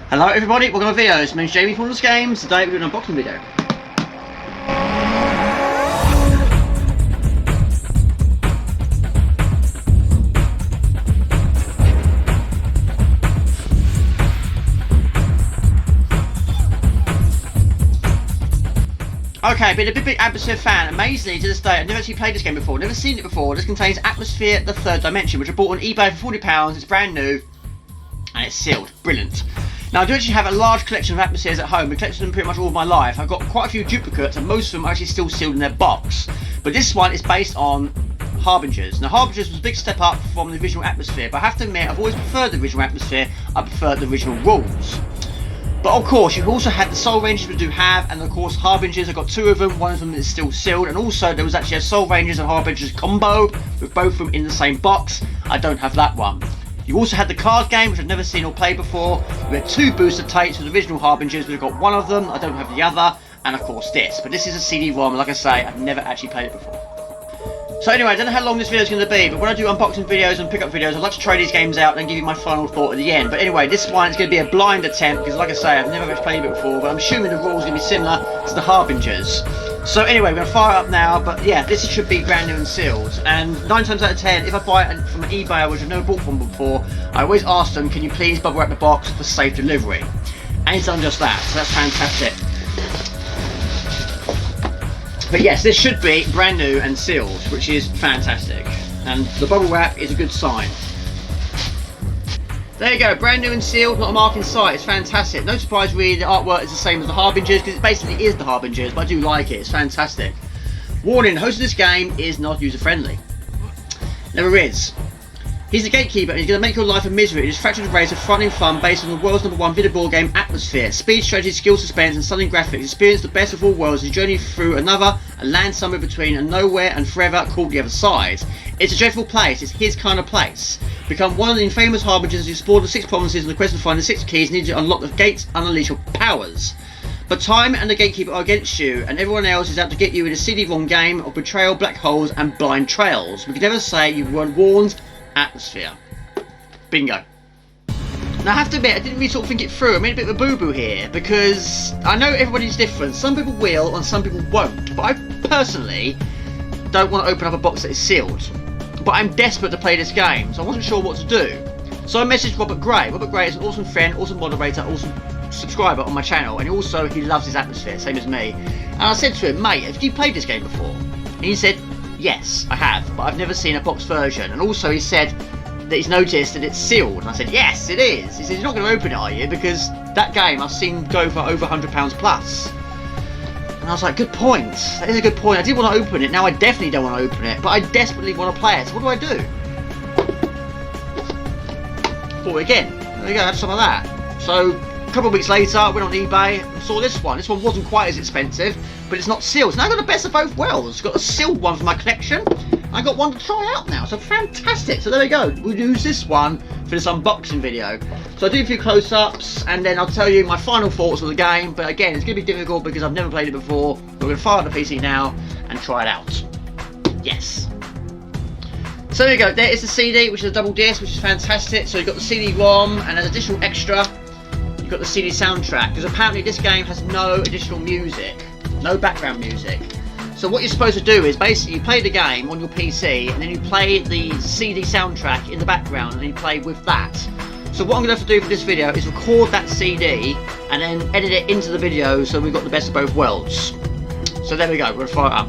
Hello everybody, welcome to my video. It's me, MJG from Atmosfear Games. Today we're doing an unboxing video. Okay, been a big Atmosfear fan. Amazingly, to this day, I've never actually played this game before, never seen it before. This contains Atmosfear the Third Dimension, which I bought on eBay for £40. It's brand new, and it's sealed. Brilliant. Now, I do actually have a large collection of Atmospheres at home. I've collected them pretty much all of my life. I've got quite a few duplicates, and most of them are actually still sealed in their box. But this one is based on Harbingers. Now, Harbingers was a big step up from the original Atmosphere, but I have to admit, I've always preferred the original Atmosphere. I prefer the original rules. But of course, you've also had the Soul Rangers we do have, and of course Harbingers. I've got two of them. One of them is still sealed, and also there was actually a Soul Rangers and Harbingers combo with both of them in the same box. I don't have that one. You also had the card game, which I've never seen or played before. We had two booster tapes with the original Harbingers. We've got one of them. I don't have the other, and of course this. But this is a CD-ROM. Like I say, I've never actually played it before. So anyway, I don't know how long this video is going to be, but when I do unboxing videos and pickup videos, I like to try these games out and then give you my final thought at the end. But anyway, this one is going to be a blind attempt, because like I say, I've never actually played it before, but I'm assuming the rules are going to be similar to the Harbingers. So anyway, we're going to fire it up now, but yeah, this should be brand new and sealed. And 9 times out of 10, if I buy it from an eBay, which I've never bought one before, I always ask them, can you please bubble wrap the box for safe delivery? And it's done just that, so that's fantastic. But yes, this should be brand new and sealed, which is fantastic. And the bubble wrap is a good sign. There you go, brand new and sealed, not a mark in sight. It's fantastic. No surprise really, the artwork is the same as the Harbingers, because it basically is the Harbingers, but I do like it. It's fantastic. Warning, the host of this game is not user-friendly. Never is. He's the gatekeeper, and he's going to make your life a misery in his fractured race of fun and fun based on the world's #1 video board game, Atmosfear. Speed, strategy, skill, suspense, and stunning graphics. Experience the best of all worlds as you journey through another and land somewhere between a nowhere and forever called the other side. It's a dreadful place. It's his kind of place. Become one of the infamous Harbingers as you explore the 6 provinces in the quest to find the 6 keys needed to unlock the gates and unleash your powers. But time and the gatekeeper are against you, and everyone else is out to get you in a CD-ROM game of betrayal, black holes, and blind trails. We can never say you weren't warned. Atmosphere. Bingo. Now I have to admit, I didn't really sort of think it through. I made a bit of a boo-boo here, because I know everybody's different. Some people will and some people won't. But I personally don't want to open up a box that is sealed. But I'm desperate to play this game, so I wasn't sure what to do. So I messaged Robert Gray. Robert Gray is an awesome friend, awesome moderator, awesome subscriber on my channel, and also he loves his Atmosphere, same as me. And I said to him, mate, have you played this game before? And he said, yes, I have, but I've never seen a box version. And also he said that he's noticed that it's sealed. And I said, yes, it is. He said, you're not going to open it, are you? Because that game I've seen go for over £100 plus. And I was like, good point. That is a good point. I did want to open it. Now I definitely don't want to open it, but I desperately want to play it. So what do I do? Bought it again. There you go, have some of that. So a couple of weeks later, I went on eBay and saw this one. This one wasn't quite as expensive, but it's not sealed. So now I've got the best of both worlds. I've got a sealed one for my collection. I got one to try out now, so fantastic. So there we go. We'll use this one for this unboxing video. So I'll do a few close-ups, and then I'll tell you my final thoughts on the game. But again, it's going to be difficult because I've never played it before. But we're going to fire up the PC now and try it out. Yes. So there you go. There is the CD, which is a double disc, which is fantastic. So you've got the CD-ROM, and as additional extra, you've got the CD soundtrack, because apparently this game has no additional music, no background music. So what you're supposed to do is basically you play the game on your PC, and then you play the CD soundtrack in the background, and then you play with that. So what I'm going to have to do for this video is record that CD and then edit it into the video, so we've got the best of both worlds. So there we go, we're going to fire it up.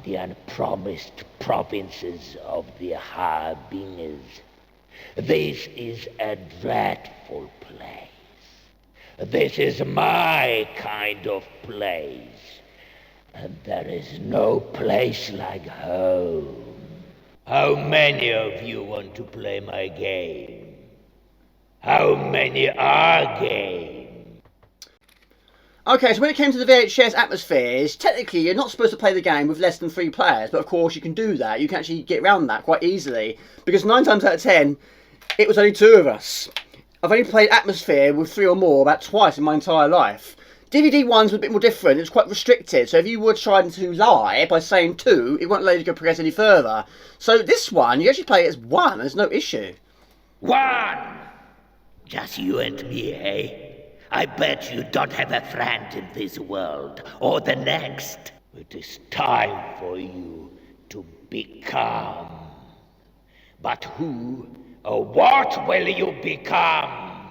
the unpromised provinces of the Harbingers. This is a dreadful place. This is my kind of place. And there is no place like home. How many of you want to play my game? How many are game? Okay, so when it came to the VHS Atmospheres, technically you're not supposed to play the game with less than 3 players, but of course you can do that. You can actually get around that quite easily, because 9 times out of 10, it was only 2 of us. I've only played Atmosphere with 3 or more about twice in my entire life. DVD ones were a bit more different, it was quite restricted, so if you were trying to lie by saying 2, it won't let you go progress any further. So this one, you actually play it as 1, there's no issue. 1! Just you and me, eh? I bet you don't have a friend in this world, or the next. It is time for you to become. But who or what will you become?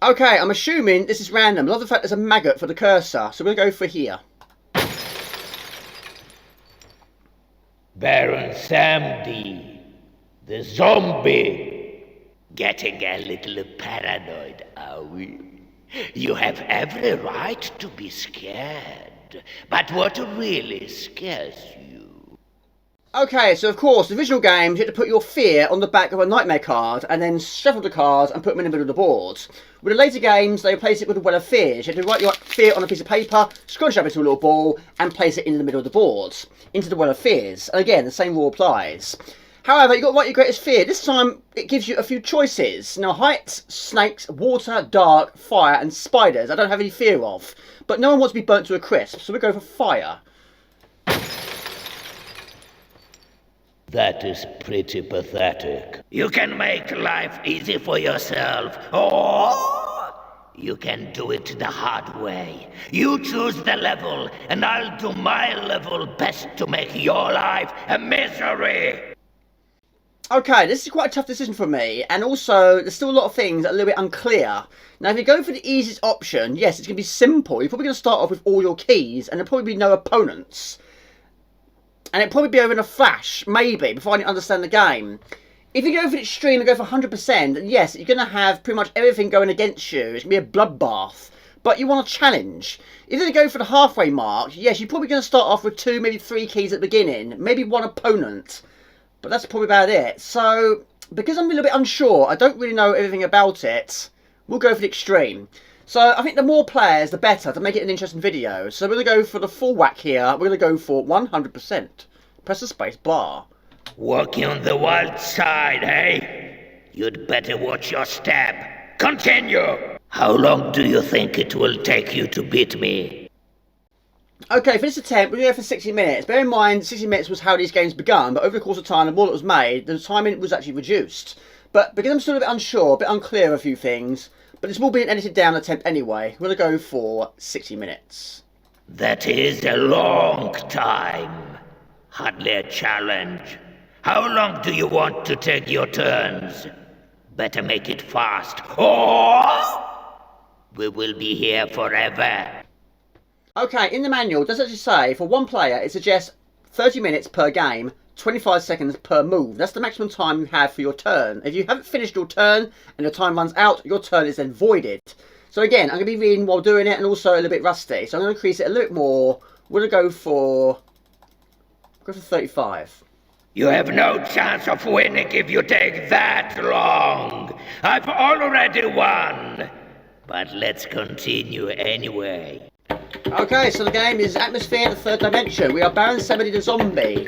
Okay, I'm assuming this is random. I love the fact there's a maggot for the cursor, so we're going to go for here. Baron Samdi, the zombie. Getting a little paranoid, are we? You have every right to be scared, but what really scares you? Okay, so of course, the original games, you had to put your fear on the back of a nightmare card and then shuffle the cards and put them in the middle of the board. With the later games, they replaced it with a well of fears. You had to write your fear on a piece of paper, scrunch it up into a little ball, and place it in the middle of the board, into the well of fears. And again, the same rule applies. However, you've got to write your greatest fear. This time, it gives you a few choices. Now, heights, snakes, water, dark, fire, and spiders I don't have any fear of. But no one wants to be burnt to a crisp, so we go for fire. That is pretty pathetic. You can make life easy for yourself, or you can do it the hard way. You choose the level, and I'll do my level best to make your life a misery. Okay, this is quite a tough decision for me, and also there's still a lot of things that are a little bit unclear. Now, if you go for the easiest option, yes, it's going to be simple. You're probably going to start off with all your keys, and there'll probably be no opponents. And it'll probably be over in a flash, maybe, before I understand the game. If you go for the extreme and go for 100%, then yes, you're going to have pretty much everything going against you. It's going to be a bloodbath. But you want a challenge. If you go for the halfway mark, yes, you're probably going to start off with 2, maybe 3 keys at the beginning. Maybe 1 opponent. But that's probably about it. So, because I'm a little bit unsure, I don't really know everything about it, we'll go for the extreme. So, I think the more players, the better, to make it an interesting video. So, we're going to go for the full whack here. We're going to go for 100%. Press the space bar. Walking on the wild side, eh? You'd better watch your step. Continue! How long do you think it will take you to beat me? Okay, for this attempt, we're going to go for 60 minutes. Bear in mind, 60 minutes was how these games begun, but over the course of time, the more that was made, the timing was actually reduced. But because I'm still a bit unsure, a bit unclear of a few things, but this will be an edited down attempt anyway, we're going to go for 60 minutes. That is a long time. Hardly a challenge. How long do you want to take your turns? Better make it fast, or we will be here forever. Okay, in the manual, it does actually say, for one player, it suggests 30 minutes per game, 25 seconds per move. That's the maximum time you have for your turn. If you haven't finished your turn and your time runs out, your turn is then voided. So again, I'm going to be reading while doing it and also a little bit rusty. So I'm going to increase it a little bit more. We're going to go for 35. You have no chance of winning if you take that long. I've already won. But let's continue anyway. Okay, so the game is Atmosphere, the Third Dimension. We are Baron Samedi the Zombie.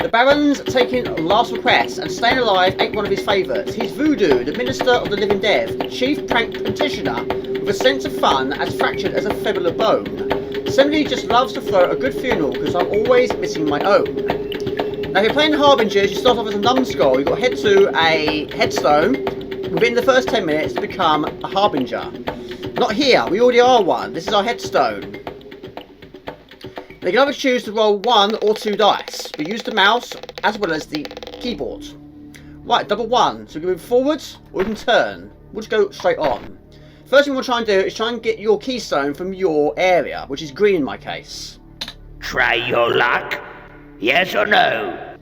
The Baron's taking last request, and staying alive ain't one of his favourites. He's Voodoo, the Minister of the Living Dead, chief prank practitioner, with a sense of fun as fractured as a feather of bone. Samedi just loves to throw a good funeral, because I'm always missing my own. Now, if you're playing the Harbingers, you start off as a numbskull. You've got to head to a headstone within the first 10 minutes to become a Harbinger. Not here, we already are one. This is our headstone. Now, you can either choose to roll 1 or 2 dice. We use the mouse as well as the keyboard. Right, double 1. So we can move forwards or we can turn. We'll just go straight on. First thing we'll try and do is try and get your keystone from your area, which is green in my case. Try your luck. Yes or no?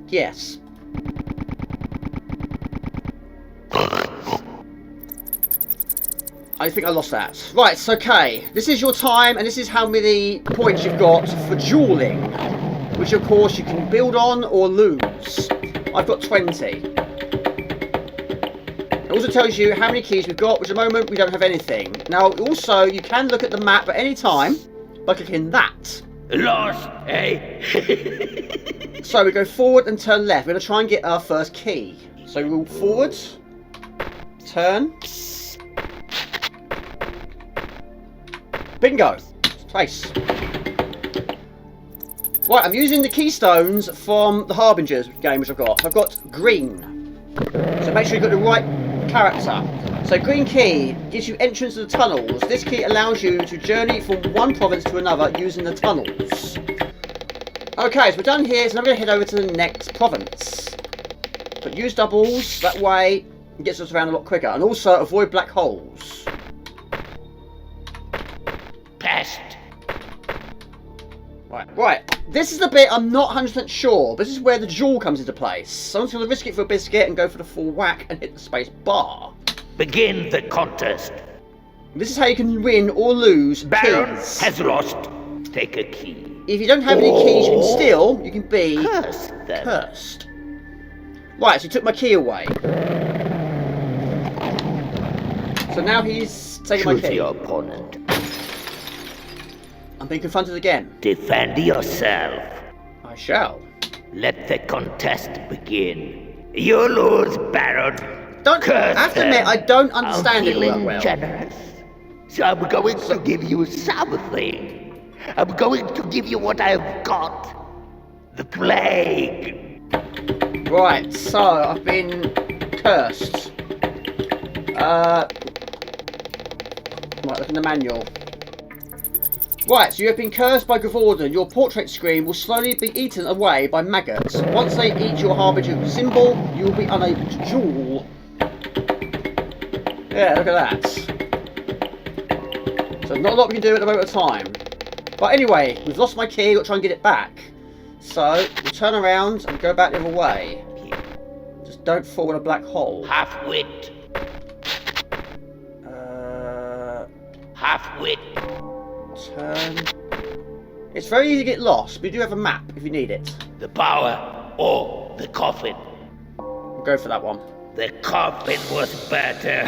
Yes. I think I lost that. Right, okay. This is your time, and this is how many points you've got for dueling. Which, of course, you can build on or lose. I've got 20. It also tells you how many keys we've got, which at the moment we don't have anything. Now, also, you can look at the map at any time by clicking that. Lost, eh? So we go forward and turn left. We're going to try and get our first key. So we'll forward, turn. Bingo! Place. Right, I'm using the keystones from the Harbingers game which I've got. I've got green. So make sure you've got the right character. So green key gives you entrance to the tunnels. This key allows you to journey from one province to another using the tunnels. Okay, so we're done here, so now we're going to head over to the next province. But use doubles, that way it gets us around a lot quicker. And also avoid black holes. Pest. Right. This is the bit I'm not 100% sure, but this is where the duel comes into place. So I'm just going to risk it for a biscuit and go for the full whack and hit the space bar. Begin the contest. This is how you can win or lose Baron keys. has lost. Take a key. If you don't have any keys you can steal, you can be Curse them. cursed. Right, so he took my key away. So now he's taking my Choose key. your opponent. I'm being confronted again. Defend yourself. I shall. Let the contest begin. You lose, Baron. Don't Curse I have to admit, them. I don't understand I'm it all that feeling well. generous. So I'm going to give you something. I'm going to give you what I've got. The plague. Right, so I've been cursed. Right, look in the manual. Right, so you have been cursed by Gavorden. Your portrait screen will slowly be eaten away by maggots. Once they eat your Harbinger symbol, you will be unable to duel. Yeah, look at that. So not a lot we can do at the moment of time. But anyway, we've lost my key, got to try and get it back. So, we'll turn around and go back the other way. Just don't fall in a black hole. Half-wit. Half-wit. Turn. It's very easy to get lost, but you do have a map if you need it. The power or the coffin. We'll go for that one. The coffin was better.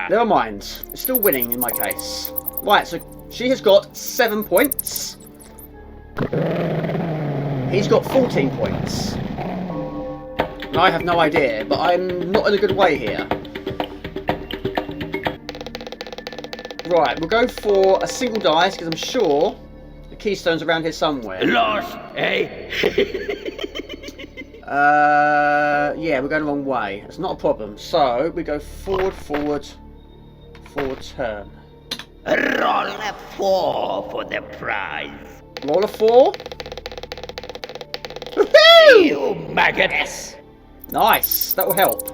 Never mind. It's still winning in my case. Right, so she has got 7 points. He's got 14 points. And I have no idea, but I'm not in a good way here. Right, we'll go for a single dice because I'm sure the keystone's around here somewhere. Lost, eh? Yeah, we're going the wrong way. It's not a problem. So we go forward, forward, forward, turn. Roll a 4 for the prize. Roll a 4. Woohoo! You maggot. Yes. Nice. That will help.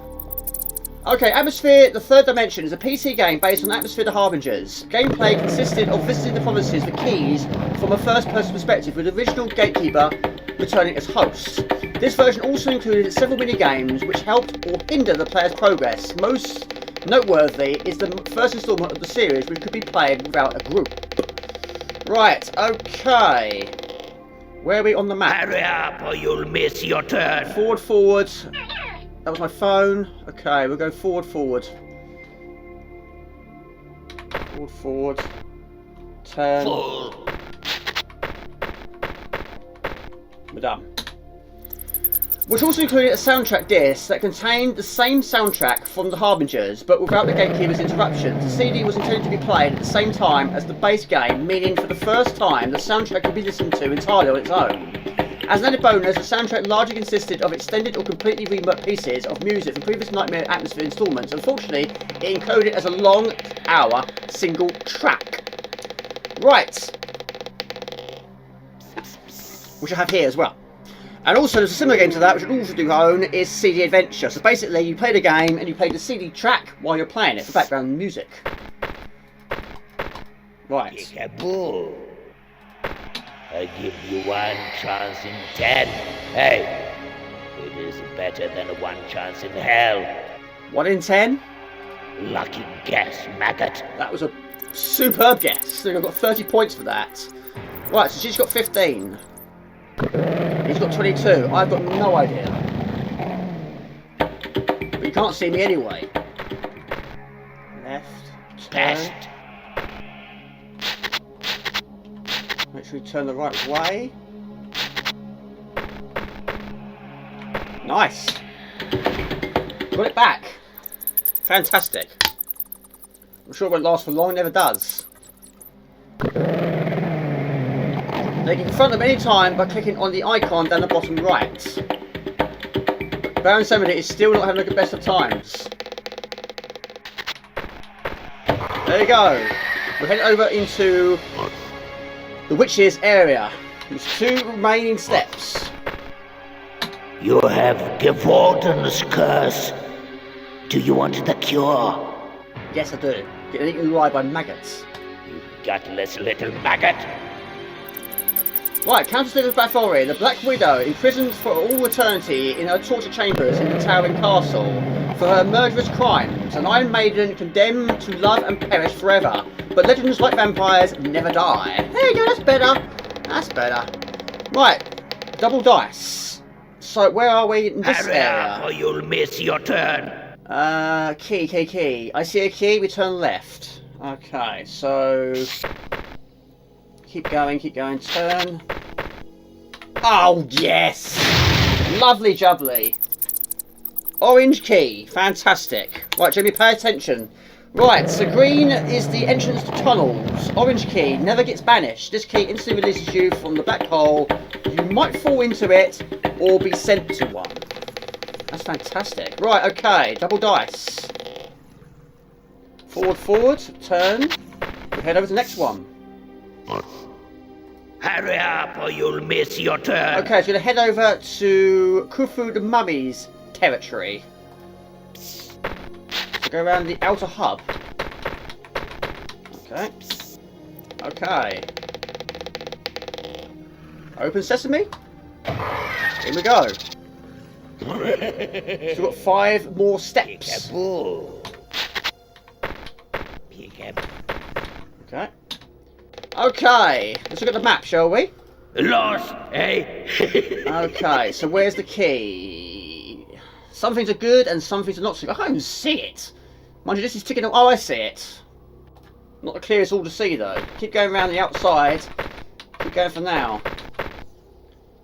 Okay, Atmosfear, the Third Dimension, is a PC game based on Atmosfear the Harbingers. Gameplay consisted of visiting the provinces for keys from a first-person perspective, with the original gatekeeper returning as host. This version also included several mini-games which helped or hindered the player's progress. Most noteworthy is the first instalment of the series, which could be played without a group. Right, okay. Where are we on the map? Hurry up or you'll miss your turn. Forward, forward. That was my phone. Okay, we'll go forward, forward. Forward, forward. Turn. Full. We're done. Which also included a soundtrack disc that contained the same soundtrack from the Harbingers, but without the gatekeeper's interruptions. The CD was intended to be played at the same time as the base game, meaning for the first time the soundtrack could be listened to entirely on its own. As an added bonus, the soundtrack largely consisted of extended or completely reworked pieces of music from previous Nightmare Atmosphere installments. Unfortunately, it encoded as a long-hour single track. Right. Which I have here as well. And also, there's a similar game to that, which I also do own, is CD Adventure. So basically, you play the game and you play the CD track while you're playing it for background music. Right. Peekaboo. I give you 1 chance in 10. Hey, it is better than 1 chance in hell. 1 in 10? Lucky guess, maggot. That was a superb guess. I've got 30 points for that. Right, so she's got 15. He's got 22. I've got no idea. But you can't see me anyway. Left. Pest. Make sure you turn the right way. Nice. Got it back. Fantastic. I'm sure it won't last for long. It never does. They can confront them any time by clicking on the icon down the bottom right. Baron Samedi is still not having the best of times. There you go. We'll head over into the witch's area. There's 2 remaining steps. You have Gewalden's curse. Do you want the cure? Yes, I do. Getting eaten alive by maggots. You gutless little maggot. Right, Countess of Bathory, the Black Widow, imprisoned for all eternity in her torture chambers in the Towering Castle for her murderous crimes. An Iron Maiden condemned to love and perish forever. But legends like vampires never die. There you go, that's better. That's better. Right, double dice. So where are we in this Hurry up area? or you'll miss your turn. Key. I see a key, we turn left. Okay, so... Keep going, turn. Oh, yes! Lovely jubbly. Orange key, fantastic. Right, Jimmy, pay attention. Right, so green is the entrance to tunnels. Orange key never gets banished. This key instantly releases you from the black hole. You might fall into it or be sent to one. That's fantastic. Right, okay, double dice. Forward, turn. We head over to the next one. Hurry up or you'll miss your turn. Okay, so we're going to head over to Khufu the Mummy's territory. So go around the outer hub. Okay. Open sesame. Here we go. So we've got 5 more steps. Peekaboo. Peekaboo. Okay. Okay, let's look at the map, shall we? Lost, eh? Okay, so where's the key? Some things are good and some things are not so good. I can't even see it. Mind you, this is ticking. Oh, I see it. Not the clearest all to see, though. Keep going around the outside. Keep going for now.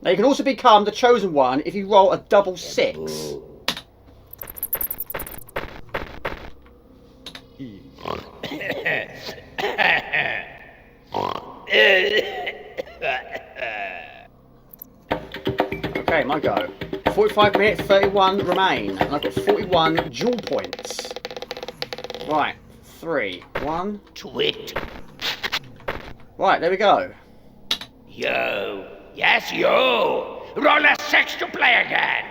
Now, you can also become the chosen one if you roll a double 6. Okay, my go. 45 minutes, 31 remain. And I've got 41 jewel points. Right, 3, 1. Twit. Right, there we go. Yo. Yes, you. Roll a 6 to play again.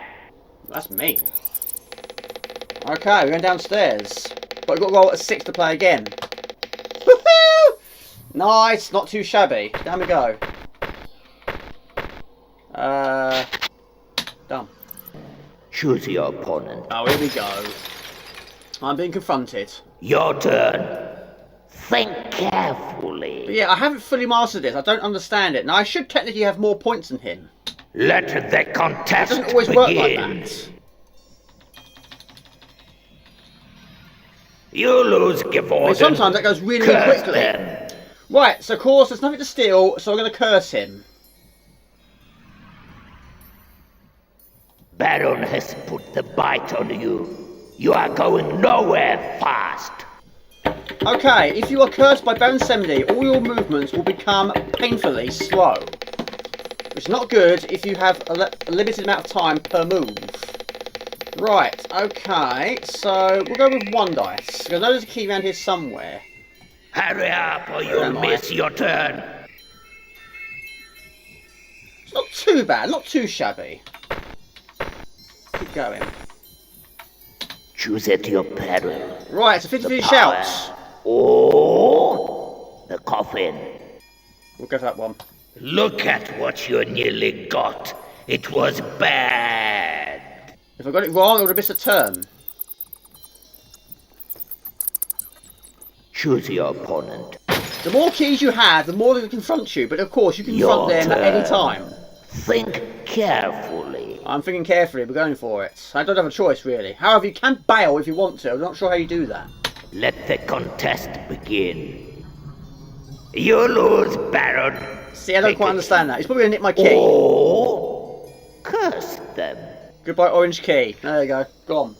That's me. Okay, we're going downstairs. But we've got to roll a 6 to play again. Woohoo! Nice, not too shabby. Down we go. Done. Choose your opponent. Oh, here we go. I'm being confronted. Your turn. Think carefully. But yeah, I haven't fully mastered this. I don't understand it. Now, I should technically have more points than him. Let the It contest doesn't always begin. work like that. You lose, Geworden. I mean, sometimes that goes really, really Curse quickly. them. Right, so of course there's nothing to steal, so I'm going to curse him. Baron has put the bite on you. You are going nowhere fast. Okay, if you are cursed by Baron Samedi, all your movements will become painfully slow. Which is not good if you have a limited amount of time per move. Right, okay, so we'll go with 1 dice. I know there's a key around here somewhere. Hurry up or Where you'll am I? miss your turn. It's not too bad, not too shabby. Keep going. Choose at your peril. Right, it's a 50-50 shout. Or the coffin. We'll go for that one. Look at what you nearly got. It was bad. If I got it wrong, I would have missed a turn. Choose your opponent. The more keys you have, the more they can confront you, but of course you can confront them at any time. Think carefully. I'm thinking carefully, we're going for it. I don't have a choice, really. However, you can bail if you want to. I'm not sure how you do that. Let the contest begin. You lose, Baron. See, I don't quite understand that. He's probably going to nick my key. Or curse them. Goodbye, orange key. There you go. Gone.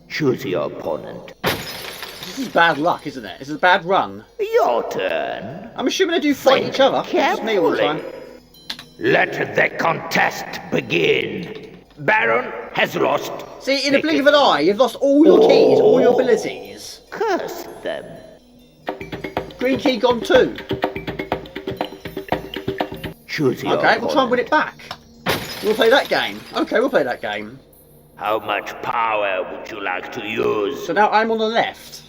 Choose your opponent. This is bad luck, isn't it? This is a bad run. Your turn. I'm assuming they do fight each other. It's just me all the time. Let the contest begin. Baron has lost. See, in a blink of an eye, you've lost all your keys, all your abilities. Curse them. Green key gone too. Choose your Okay, we'll try and win it back. We'll play that game. Okay, we'll play that game. How much power would you like to use? So now I'm on the left.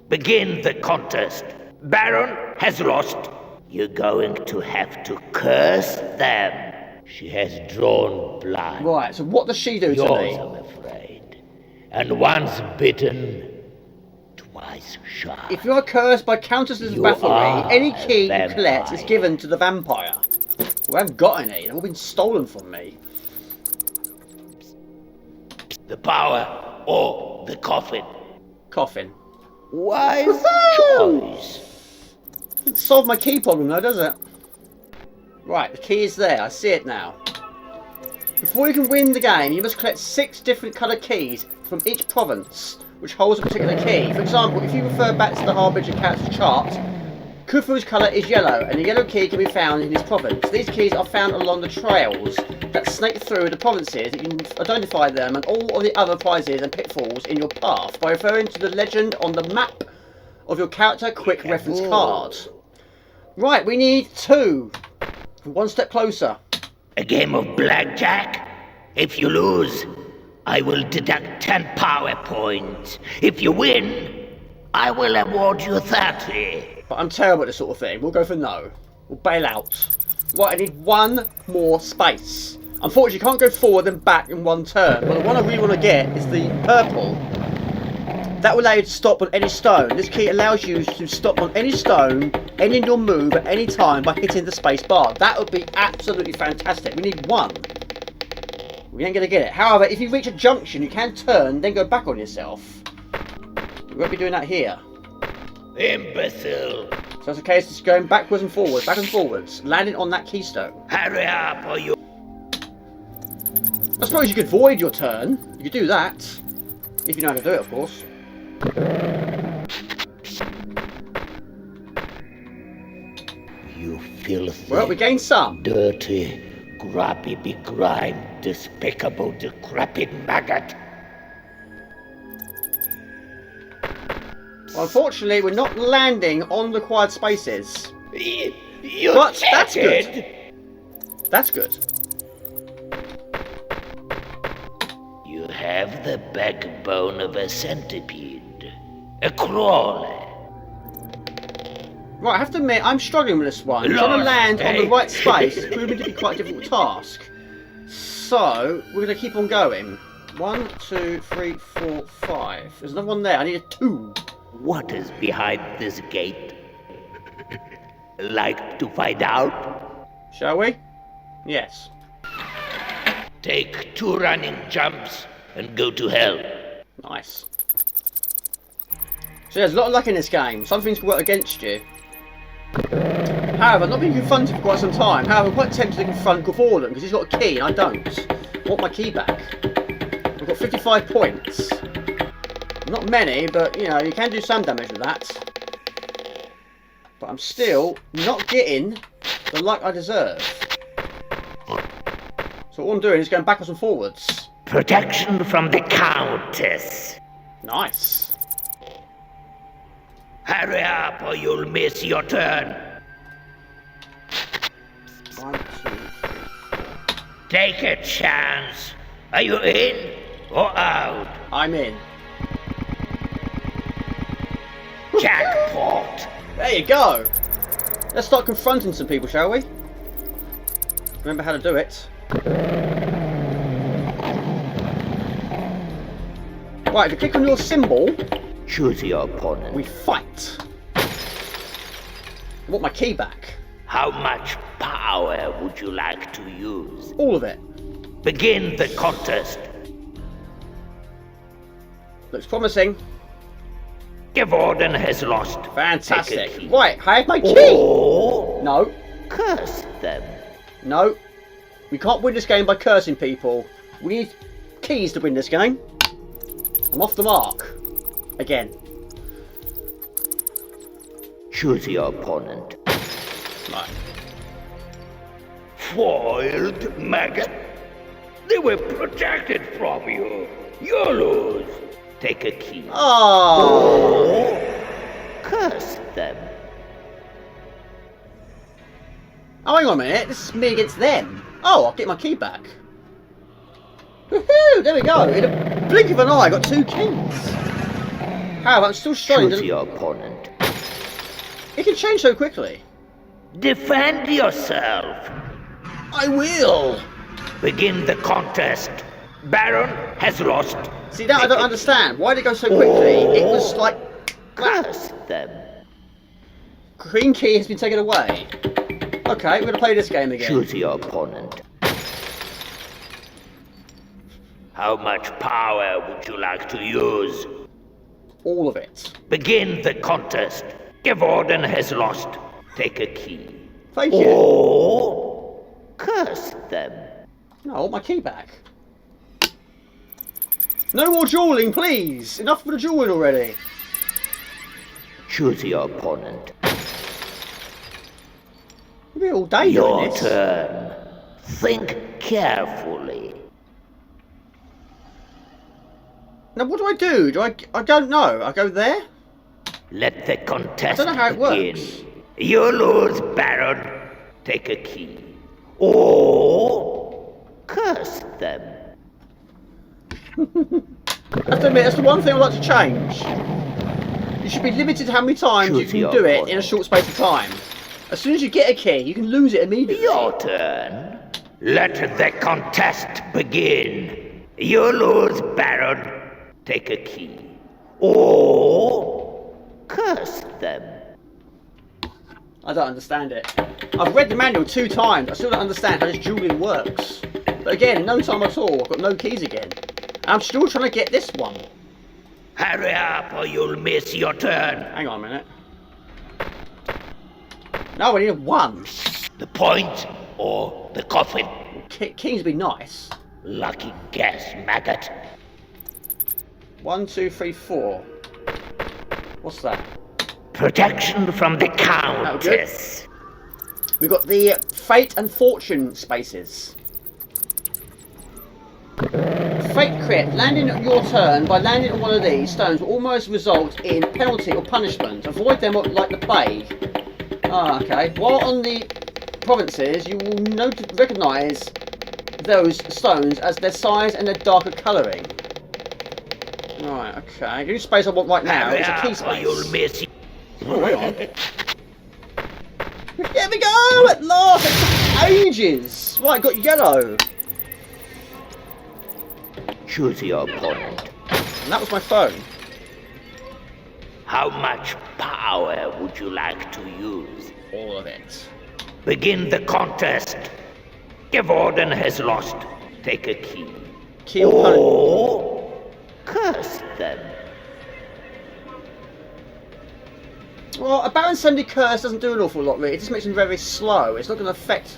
Begin the contest. Baron has lost. You're going to have to curse them. She has drawn blood. Right, so what does she do to Yours, me? I'm afraid. And once bitten, twice shy. If you are cursed by Countess You Bathory, are any key a you collect is vampire. given to the vampire. Well, I haven't got any. They've all been stolen from me. The power or the coffin. Coffin. Wise choice. Doesn't solve my key problem though, does it? Right, the key is there. I see it now. Before you can win the game, you must collect 6 different coloured keys from each province, which holds a particular key. For example, if you refer back to the Harbinger character chart, Khufu's colour is yellow, and the yellow key can be found in his province. These keys are found along the trails that snake through the provinces. You can identify them and all of the other prizes and pitfalls in your path by referring to the legend on the map of your character quick reference card. Right, we need 2. One step closer. A game of blackjack? If you lose, I will deduct 10 power points. If you win, I will award you 30. But I'm terrible at this sort of thing. We'll go for no. We'll bail out. Right, I need 1 more space. Unfortunately, you can't go forward and back in 1 turn. But the one I really want to get is the purple. That will allow you to stop on any stone. This key allows you to stop on any stone, ending your move at any time by hitting the space bar. That would be absolutely fantastic. We need 1. We ain't going to get it. However, if you reach a junction, you can turn, then go back on yourself. We won't be doing that here. Imbecile. So it's a case of just going backwards and forwards, back and forwards, landing on that keystone. Hurry up or you... I suppose you could void your turn. You could do that. If you know how to do it, of course. You filthy... Well, we gained some. Dirty, grubby, begrimed, despicable, decrepit maggot. Well, unfortunately, we're not landing on the required spaces. You But that's cheated. good. That's good. You have the backbone of a centipede. A crawler. Right, I have to admit, I'm struggling with this one. Trying to land on the right space is proving to be quite a difficult task. So, we're going to keep on going. 1, 2, 3, 4, 5. There's another one there. I need a 2. What is behind this gate? Like to find out? Shall we? Yes. Take 2 running jumps and go to hell. Nice. So there's a lot of luck in this game. Some things can work against you. However, I've not been confronted for quite some time. However, I'm quite tempted to confront Gordon because he's got a key and I don't. I want my key back. I've got 55 points. Not many, but you know, you can do some damage with that. But I'm still not getting the luck I deserve. So all I'm doing is going backwards and forwards. Protection from the Countess. Nice. Hurry up or you'll miss your turn. 1, 2, 3. Take a chance. Are you in or out? I'm in. Jackpot! There you go. Let's start confronting some people, shall we? Remember how to do it. Right, if you click on your symbol, Choose your opponent. we fight. I want my key back. How much power would you like to use? All of it. Begin the contest. Looks promising. Gavorden has lost. Take a Fantastic. key. Right, I have my key. Or No, curse them. no. We can't win this game by cursing people. We need keys to win this game. I'm off the mark. Again. Choose your opponent. Right. Foiled maggot. They were protected from you. You lose. Take a key. Oh. Or curse them. Oh, hang on a minute. This is me against them. Oh, I'll get my key back. Woohoo! There we go. In a blink of an eye, I got 2 keys. How? I'm still struggling. Choose your opponent. It can change so quickly. Defend yourself. I will. Begin the contest. Baron has lost. See, that I don't understand. Why did it go so quickly? It was like that. Curse them. Green key has been taken away. Okay, we're going to play this game again. Choose your opponent. How much power would you like to use? All of it. Begin the contest. Gavorden has lost. Take a key. Thank you. Or curse them. No, I want my key back. No more dueling, please. Enough of the dueling already. Choose your opponent. We'll be all day Your doing this. turn. Think carefully. Now, what do? I don't know. I go there? Let the contest I don't know how it begin. works. You lose, Baron. Take a key. Or curse them. I have to admit, that's the one thing I'd like to change. You should be limited to how many times Choose you your can do it in a opponent. short space of time. As soon as you get a key, you can lose it immediately. Your turn. Let the contest begin. You lose, Baron. Take a key. Or curse them. I don't understand it. I've read the manual 2 times. I still don't understand how this dueling works. But again, no time at all. I've got no keys again. And I'm still trying to get this one. Hurry up or you'll miss your turn. Hang on a minute. No, I need a 1. The point or the coffin. Keys be nice. Lucky guess, maggot. 1, 2, 3, 4. What's that? Protection from the good. Countess. We've got the Fate and Fortune spaces. Fate crit. Landing on your turn by landing on one of these stones will almost result in penalty or punishment. Avoid them like the plague. Ah, okay. While on the provinces, you will recognise those stones as their size and their darker colouring. Right, okay. The only space I want right now Hurry is a key up or you'll space. miss. Oh, hang on. There we go! At last! It took ages! Right, got yellow. Choose your opponent. And that was my phone. How much power would you like to use? All of it. Begin the contest. Gavorden has lost. Take a key. Key or punishment. Or curse them. Well, a Baron Sunday curse doesn't do an awful lot, really. It just makes them very slow. It's not going to affect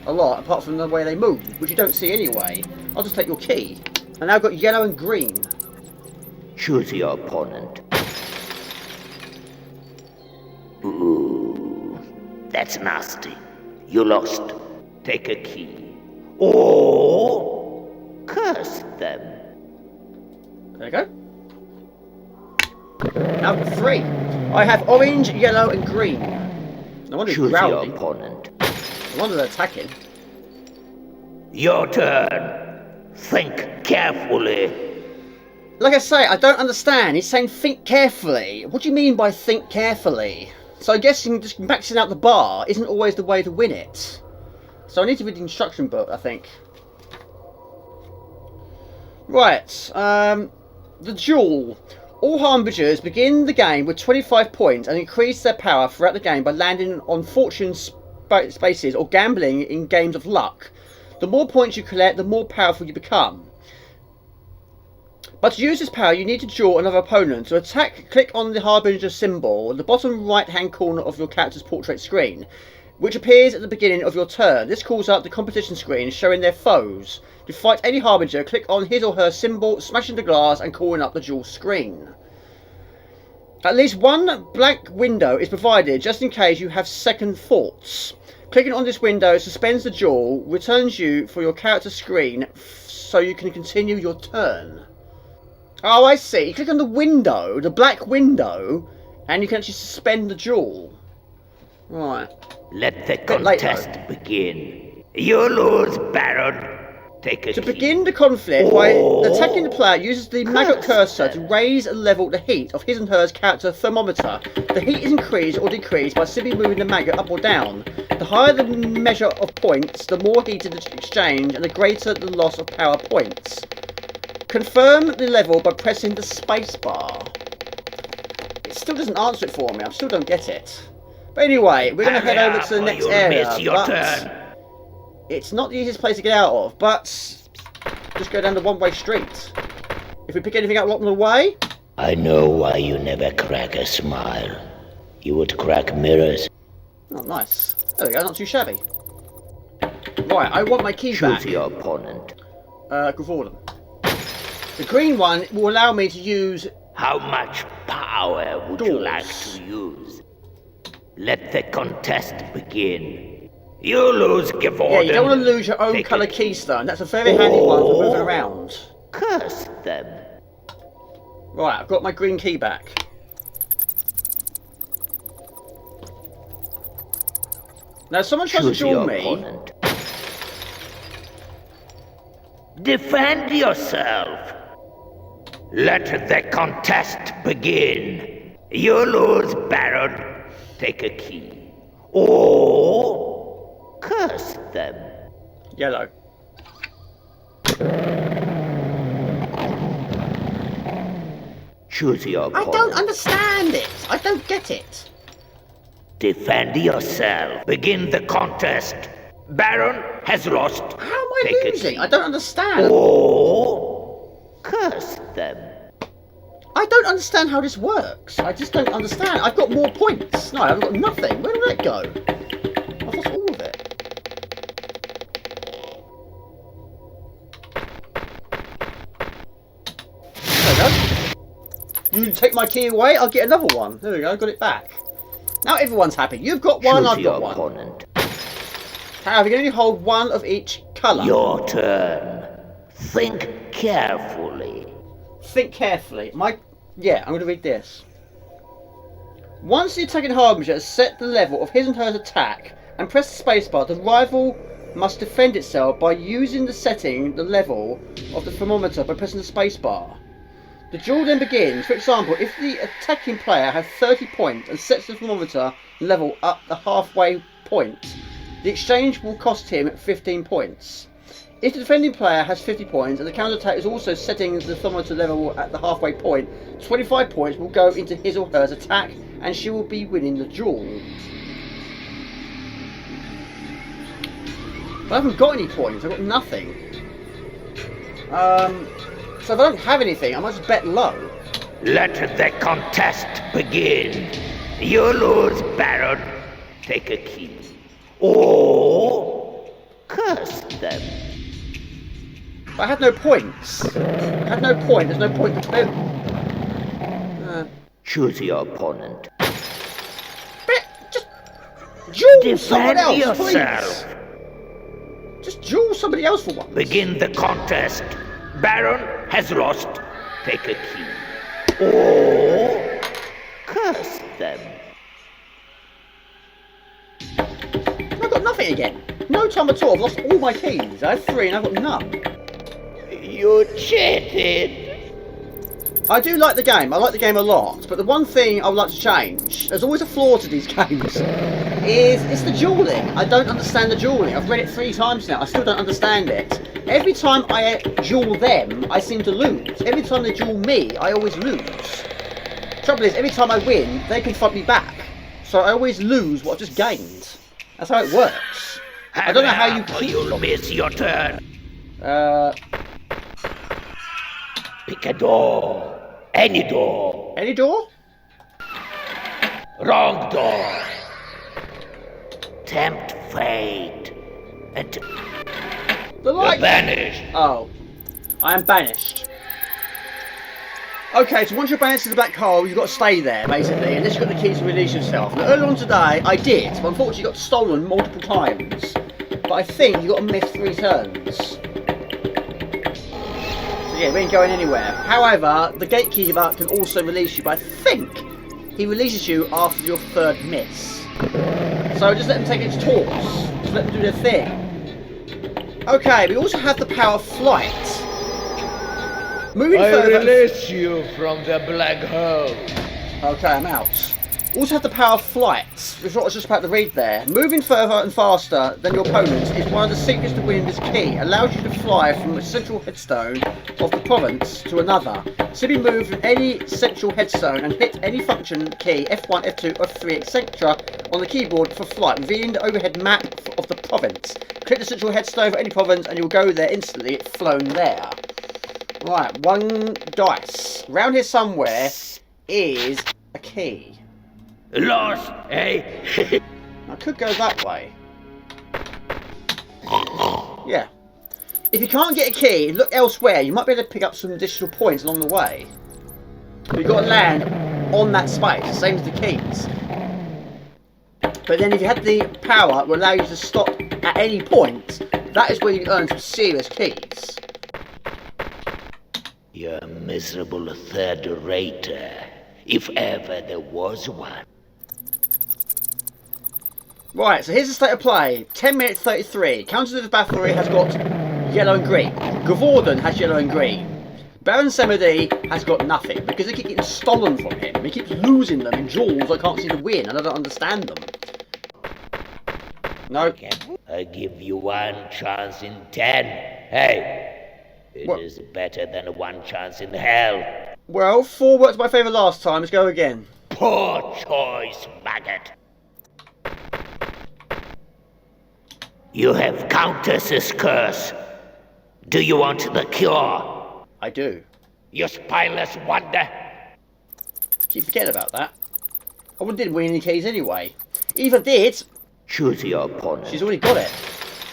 a lot, apart from the way they move, which you don't see anyway. I'll just take your key. And now I've got yellow and green. Choose your opponent. Ooh, that's nasty. You lost. Take a key. Or curse them. There you go. Now I've got 3. I have orange, yellow and green. No wonder Choose he's your growling. opponent. No wonder they're attacking. Your turn. Think carefully. Like I say, I don't understand. He's saying think carefully. What do you mean by think carefully? So I'm guessing just maxing out the bar isn't always the way to win it. So I need to read the instruction book, I think. Right, the duel. All Harbingers begin the game with 25 points and increase their power throughout the game by landing on fortune spaces or gambling in games of luck. The more points you collect, the more powerful you become. But to use this power, you need to duel another opponent. To attack, click on the Harbinger symbol at the bottom right-hand corner of your character's portrait screen, which appears at the beginning of your turn. This calls up the competition screen showing their foes. To fight any Harbinger, click on his or her symbol, smashing the glass and calling up the duel screen. At least one blank window is provided just in case you have second thoughts. Clicking on this window suspends the duel, returns you for your character screen so you can continue your turn. Oh, I see. You click on the window, the black window, and you can actually suspend the duel. Right. Let the contest begin. You lose, Baron. Take a To key. begin the conflict, by attacking the player, uses the maggot cursor to raise and level the heat of his and her character thermometer. The heat is increased or decreased by simply moving the maggot up or down. The higher the measure of points, the more heat in the exchange, and the greater the loss of power points. Confirm the level by pressing the space bar. It still doesn't answer it for me. I still don't get it. But anyway, we're going to head over to the next area. It's not the easiest place to get out of, but just go down the one-way street. If we pick anything up along the way... I know why you never crack a smile. You would crack mirrors. Oh, nice. There we go, not too shabby. Right, I want my keys back. Choose your opponent. Go forward. The green one will allow me to use... How much power would you like to use? Let the contest begin. You lose, Givorden. Yeah, you don't want to lose your own colour keystone. That's a very handy one for moving around. Curse them. Right, I've got my green key back. Now, someone tries to duel me. Opponent. Defend yourself. Let the contest begin. You lose, Baron. Take a key. Or curse them. Yellow. Choose your opponent. I don't understand it. I don't get it. Defend yourself. Begin the contest. Baron has lost. How am I losing? I don't understand. Or curse them. I don't understand how this works. I just don't understand. I've got more points. No, I've got nothing. Where did that go? I've lost all of it. There we go. You take my key away, I'll get another one. There we go, got it back. Now everyone's happy. You've got one, I've got one. Opponent. However, you can only hold one of each colour. Your turn. Think carefully. Think carefully. Yeah, I'm going to read this. Once the attacking Harbinger has set the level of his and her attack and press the spacebar, the rival must defend itself by using the level of the thermometer by pressing the spacebar. The duel then begins. For example, if the attacking player has 30 points and sets the thermometer level up the halfway point, the exchange will cost him 15 points. If the defending player has 50 points and the counter-attack is also setting the thermometer level at the halfway point, 25 points will go into his or her attack and she will be winning the duel. But I haven't got any points, I've got nothing. So if I don't have anything, I might just bet low. Let the contest begin. You lose, Baron. Take a key. Or curse them. But I had no points. I had no point. There's no point to bet. Choose your opponent. Just duel someone Defend else, yourself. please. Just duel somebody else for once. Begin the contest. Baron has lost. Take a key. Or curse them. I've got nothing again. No time at all. I've lost all my keys. I had 3 and I've got none. You cheated. I do like the game. I like the game a lot. But the one thing I would like to change, there's always a flaw to these games, is it's the dueling. I don't understand the dueling. I've read it 3 times now. I still don't understand it. Every time I duel them, I seem to lose. Every time they duel me, I always lose. Trouble is, every time I win, they can fight me back. So I always lose what I've just gained. That's how it works. I don't know how you keep... You'll miss your turn. Pick a door. Any door. Any door? Wrong door. Tempt fate. And The light... you're banished. Oh. I am banished. Okay, so once you're banished to the black hole, you've got to stay there, basically, unless you've got the keys to release yourself. Now, earlier on today, I did, but unfortunately got stolen multiple times. But I think you've got to miss 3 turns. So yeah, we ain't going anywhere. However, the gatekeeper can also release you, but I think he releases you after your 3rd miss. So just let them take its tours. Just let them do their thing. Okay, we also have the power of flight. Moving further... release you from the black hole. Okay, I'm out. Also have the power of flight, which is what I was just about to read there. Moving further and faster than your opponents is one of the secrets to winning this key. Allows you to fly from a central headstone of the province to another. Simply move from any central headstone and hit any function key, F1, F2, F3, etc. on the keyboard for flight, revealing the overhead map of the province. Click the central headstone for any province and you'll go there instantly, flown there. Right, 1 dice. Round here somewhere is a key. Lost, eh? I could go that way. Yeah. If you can't get a key, look elsewhere. You might be able to pick up some additional points along the way. But you've got to land on that space, same as the keys. But then if you had the power, it will allow you to stop at any point. That is where you earn some serious keys. You're a miserable third-rater, if ever there was one. Right, so here's the state of play. 10 minutes 33. Counters of the Bathory has got yellow and green. Gavorden has yellow and green. Baron Semody has got nothing, because they keep getting stolen from him. He keeps losing them in duels I can't seem to win, and I don't understand them. No. I give you 1 chance in 10. Hey! It What? is better than 1 chance in hell. Well, 4 worked my favour last time. Let's go again. Poor choice, maggot. You have Countess's curse. Do you want the cure? I do. You spineless wonder. Keep forgetting about that. I didn't win any keys anyway. Either did. Choose your opponent. She's already got it.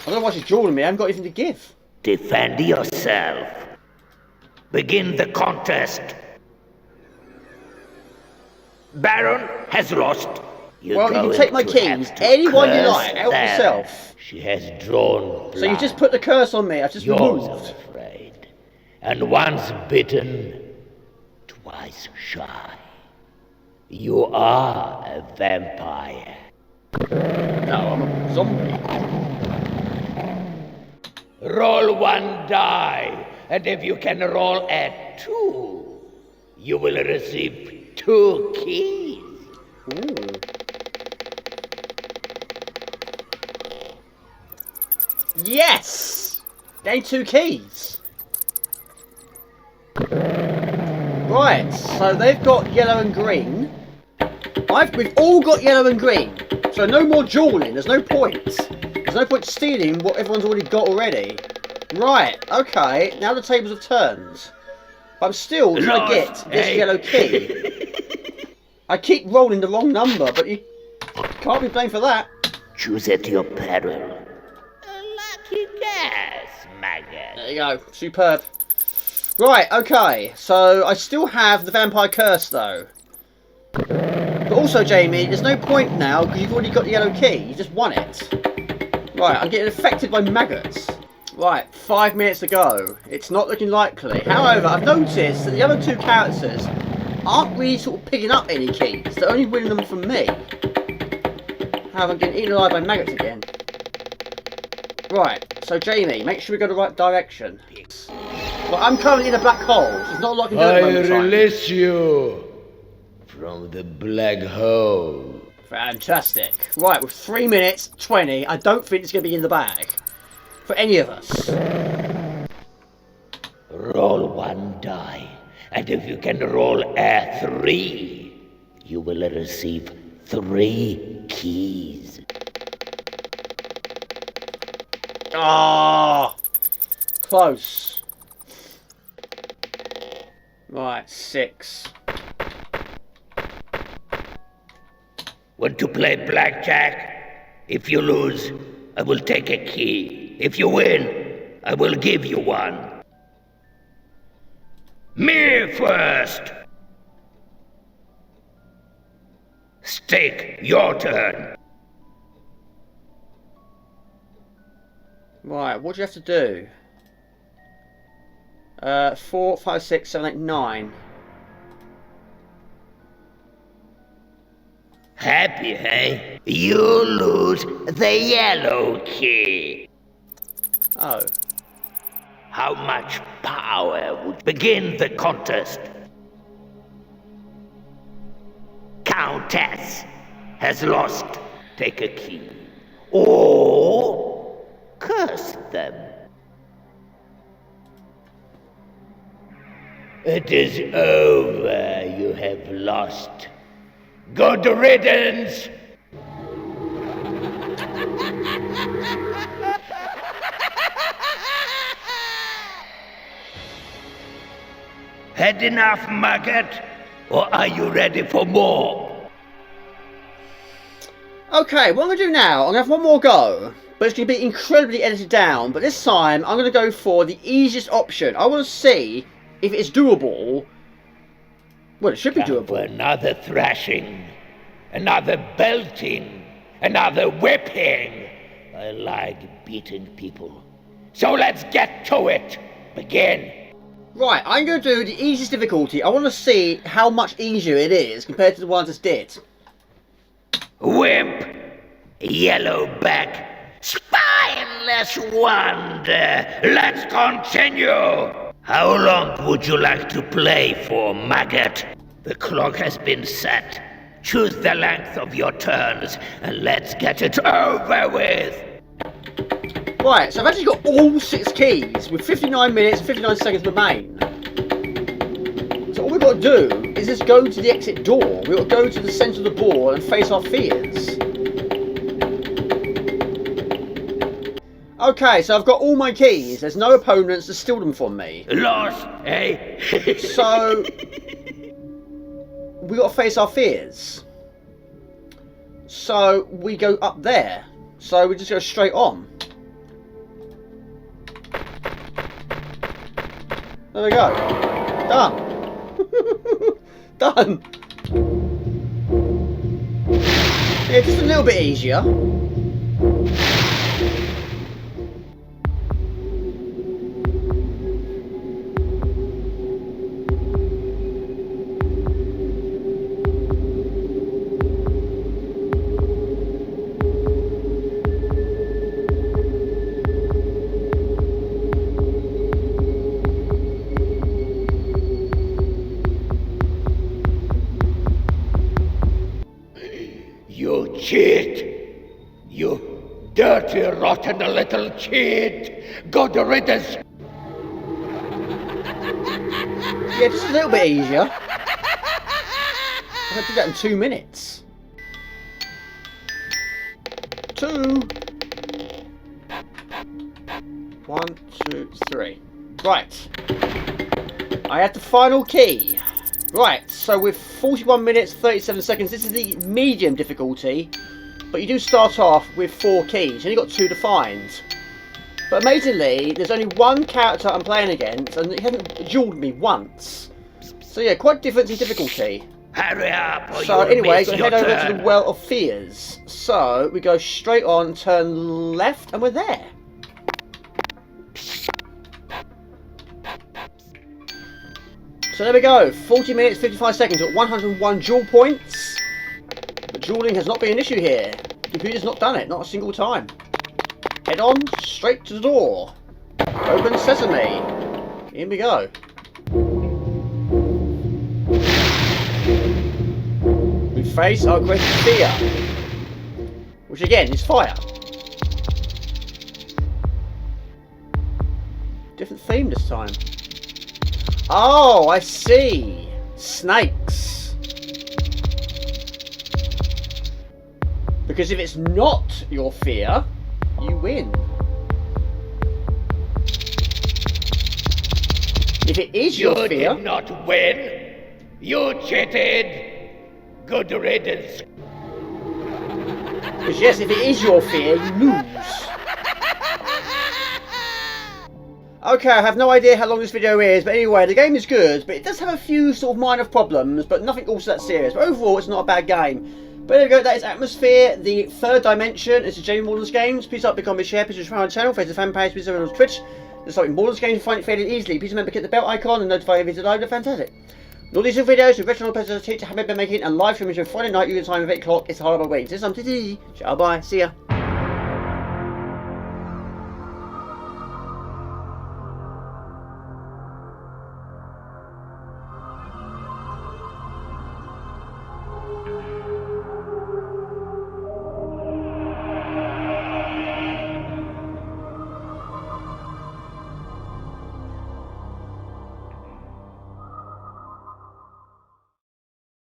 I don't know why she's drawing me. I haven't got anything to give. Defend yourself. Begin the contest. Baron has lost. Well, you can take my keys. Anyone you like. Help yourself. She has drawn blood. So you just put the curse on me. I've just Yours, removed. I'm afraid. And once bitten, twice shy. You are a vampire. No, I'm a zombie. Roll 1 die, and if you can roll a 2, you will receive 2 keys. Ooh. Yes! Gain 2 keys. Right, so they've got yellow and green. We've all got yellow and green. So no more dueling, there's no point. There's no point stealing what everyone's already got already. Right, okay, now the tables have turned. But I'm still trying to get this yellow key. I keep rolling the wrong number, but you can't be blamed for that. Choose at your peril. A lucky guess, maggot. There you go, superb. Right, okay, so I still have the vampire curse though. But also, Jamie, there's no point now because you've already got the yellow key. You just won it. Right, I'm getting affected by maggots. Right, 5 minutes to go. It's not looking likely. However, I've noticed that the other 2 characters aren't really sort of picking up any keys. They're only winning them from me. However, I'm getting eaten alive by maggots again. Right, so Jamie, make sure we go the right direction. Well, I'm currently in a black hole, so there's not a lot I can do at the moment in time. release you from the black hole. Fantastic. Right, with 3 minutes 20, I don't think it's going to be in the bag. For any of us. Roll 1 die, and if you can roll a 3, you will receive 3 keys. Ah, close. Right, 6. Want to play blackjack? If you lose, I will take a key. If you win, I will give you one. Me first! Stake, your turn. Right, what do you have to do? 4, 5, 6, 7, 8, 9. Happy, eh? You lose the yellow key. Oh. How much power would begin the contest? Countess has lost. Take a key. Or curse them. It is over. You have lost. Good riddance! Had enough, maggot? Or are you ready for more? Okay, what I'm going to do now, I'm going to have one more go. But it's going to be incredibly edited down. But this time, I'm going to go for the easiest option. I want to see if it's doable. Well, it should be Time for doable. another thrashing, another belting, another whipping. I like beating people. So let's get to it. Begin. Right, I'm going to do the easiest difficulty. I want to see how much easier it is compared to the ones I just did. Wimp, yellowback, spineless wonder. Let's continue. How long would you like to play for, maggot? The clock has been set. Choose the length of your turns, and let's get it over with. Right, so I've actually got all 6 keys with 59 minutes and 59 seconds remain. So all we've got to do is just go to the exit door. We've got to go to the centre of the board and face our fears. Okay, so I've got all my keys. There's no opponents to steal them from me. Lost, eh? So we got to face our fears. So we go up there. So we just go straight on. There we go. Done. Done. Yeah, just a little bit easier. You cheat! You dirty, rotten little cheat! Good riddance! Yeah, just a little bit easier. I did that in 2 minutes. 2. 1, 2, 3. Right. I had the final key. Right, so with 41 minutes, 37 seconds, this is the medium difficulty. But you do start off with 4 keys. You only got 2 to find. But amazingly, there's only one character I'm playing against, and he hasn't duelled me once. So yeah, quite different in difficulty. Hurry up, or So you'll anyway, miss we're your going to head over turn. to the Well of Fears. So we go straight on, turn left, and we're there. So there we go, 40 minutes, 55 seconds, got 101 duel points. But dueling has not been an issue here. The computer's not done it, not a single time. Head on, straight to the door. Open sesame. Here we go. We face our greatest fear, which again is fire. Different theme this time. Oh, I see. Snakes. Because if it's not your fear, you win. If it is your fear... You did not win. You cheated. Good riddance. Because yes, if it is your fear, you lose. Okay, I have no idea how long this video is, but anyway, the game is good, but it does have a few sort of minor problems, but nothing also that serious. But overall, it's not a bad game. But there we go, that is Atmosfear, the third dimension. It's a Jamie Morland's Games. Please like, become a share, please subscribe to our channel, face the fan page, please subscribe on Twitch. There's something Morland's Games, you find it fairly easily. Please remember to hit the bell icon and notify you if it's live. They're fantastic. And all these new videos, with retro episodes to have been making and live streaming Friday night, UK time at 8 o'clock. It's Harbor Wings. This is Ciao, bye, see ya.